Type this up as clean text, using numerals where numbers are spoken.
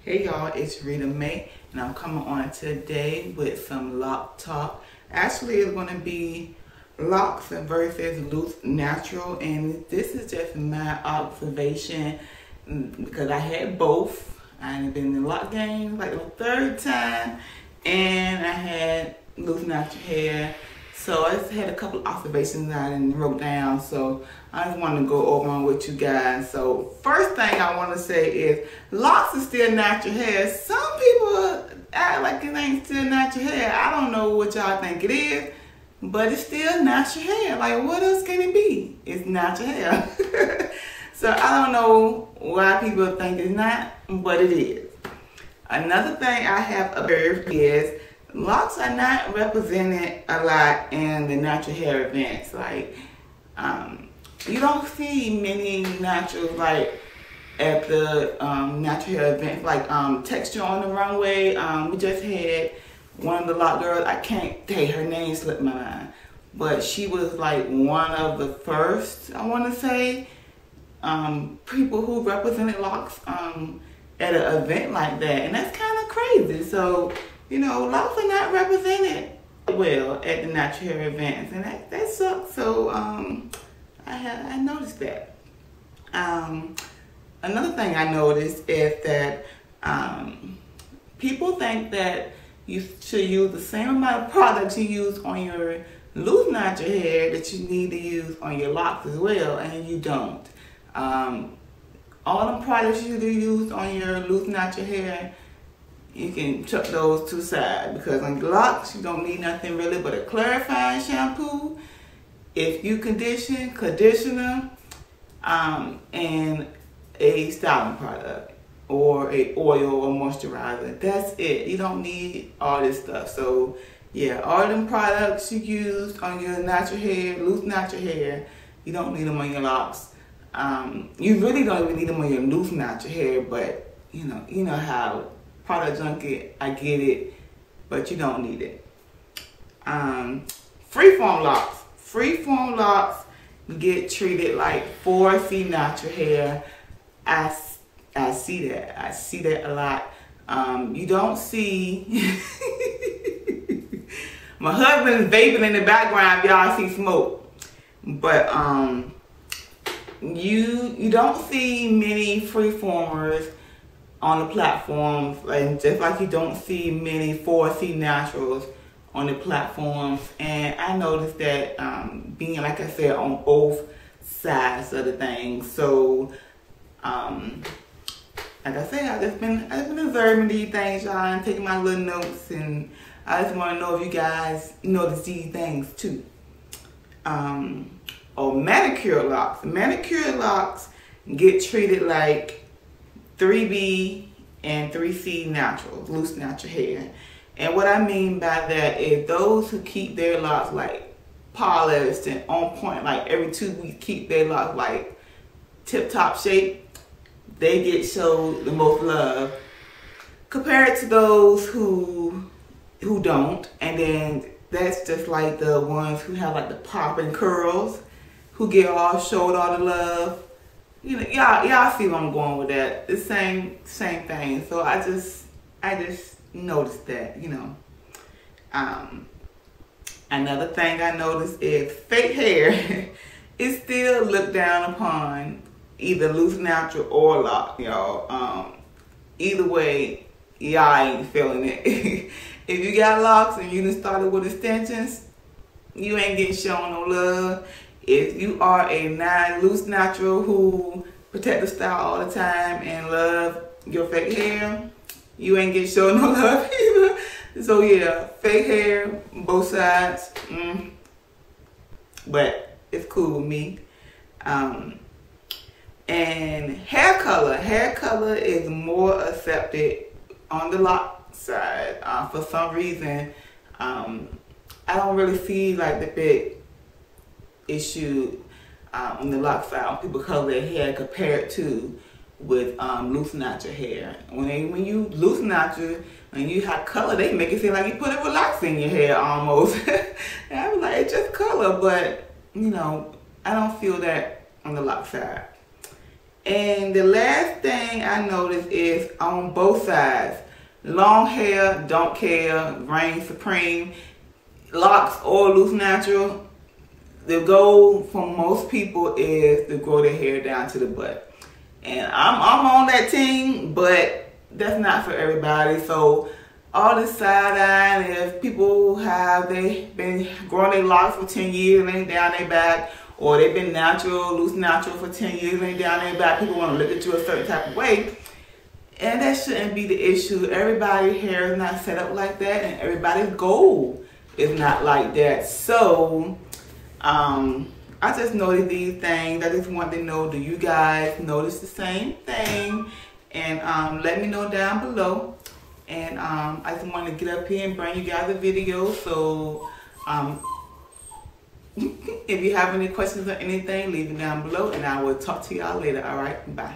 Hey y'all, it's Rita May, and I'm coming on today with some lock talk. Actually, it's going to be locks versus loose natural, and this is just my observation because I had both. I've been in the lock game like the third time, and I had loose natural hair. So I just had a couple of observations that I wrote down, so I just want to go over them with you guys. So first thing I want to say is locks is still natural hair. Some people act like it ain't still natural hair. I don't know what y'all think it is, but it's still natural hair. Like, what else can it be? It's natural hair. So I don't know why people think it's not, but it is. Another thing I have observed is locks are not represented a lot in the natural hair events. Like, you don't see many naturals like at the natural hair events, like Texture on the Runway. We just had one of the lock girls, I can't tell you, her name slipped my mind, but she was like one of the first, I want to say, people who represented locks at an event like that, and that's kind of crazy. So, you know, locks are not represented well at the natural hair events, and that sucks. So I noticed that. Another thing I noticed is that people think that you should use the same amount of products you use on your loose natural hair that you need to use on your locks as well, and you don't. All the products you do use on your loose natural hair, you can chuck those to the side, because on your locks you don't need nothing really but a clarifying shampoo, if you conditioner, and a styling product or a oil or moisturizer. That's it. You don't need all this stuff. So yeah, all them products you use on your natural hair, loose natural hair, you don't need them on your locks. You really don't even need them on your loose natural hair, but you know how product junkie, I get it, but you don't need it. Freeform locks. Freeform locks get treated like 4C natural hair. I see that. I see that a lot. You don't see my husband's vaping in the background. Y'all see smoke, but you don't see many freeformers on the platforms, and just like you don't see many 4C naturals on the platforms. And I noticed that being, like I said, on both sides of the thing. So like I said, I've just been observing these things, y'all, and taking my little notes, and I just want to know if you guys notice these things too. Manicure locks. Manicure locks get treated like 3B and 3C naturals, loose natural hair. And what I mean by that is those who keep their locks like polished and on point, like every 2 weeks, keep their locks like tip-top shape, they get showed the most love compared to those who don't. And then that's just like the ones who have like the popping curls, who get showed all the love. You know, y'all see where I'm going with that. The same thing. So I just noticed that, you know. Another thing I noticed is fake hair is still looked down upon, either loose natural or lock, y'all. Either way, y'all ain't feeling it. If you got locks and you done started with extensions, you ain't getting shown no love. If you are a loose natural who protect the style all the time and love your fake hair, you ain't getting shown no love either. So yeah, fake hair, both sides. But it's cool with me. And hair color is more accepted on the lock side. For some reason, I don't really see like the big issue on the lock side on people color their hair compared to with loose natural hair. When you loose natural and you have color, they make it seem like you put a relaxer in your hair almost. And I was like, it's just color, but you know, I don't feel that on the lock side. And the last thing I noticed is on both sides. Long hair, don't care, reign supreme. Locks or loose natural, the goal for most people is to grow their hair down to the butt. And I'm on that team, but that's not for everybody. So all this side eye, if people they've been growing their locks for 10 years laying down their back, or they've been natural, loose natural for 10 years laying down their back, people want to look at you a certain type of way. And that shouldn't be the issue. Everybody's hair is not set up like that, and everybody's goal is not like that. So I just noticed these things. I just wanted to know, do you guys notice the same thing? And let me know down below. And I just wanted to get up here and bring you guys a video. So if you have any questions or anything, leave it down below, and I will talk to y'all later. All right, bye.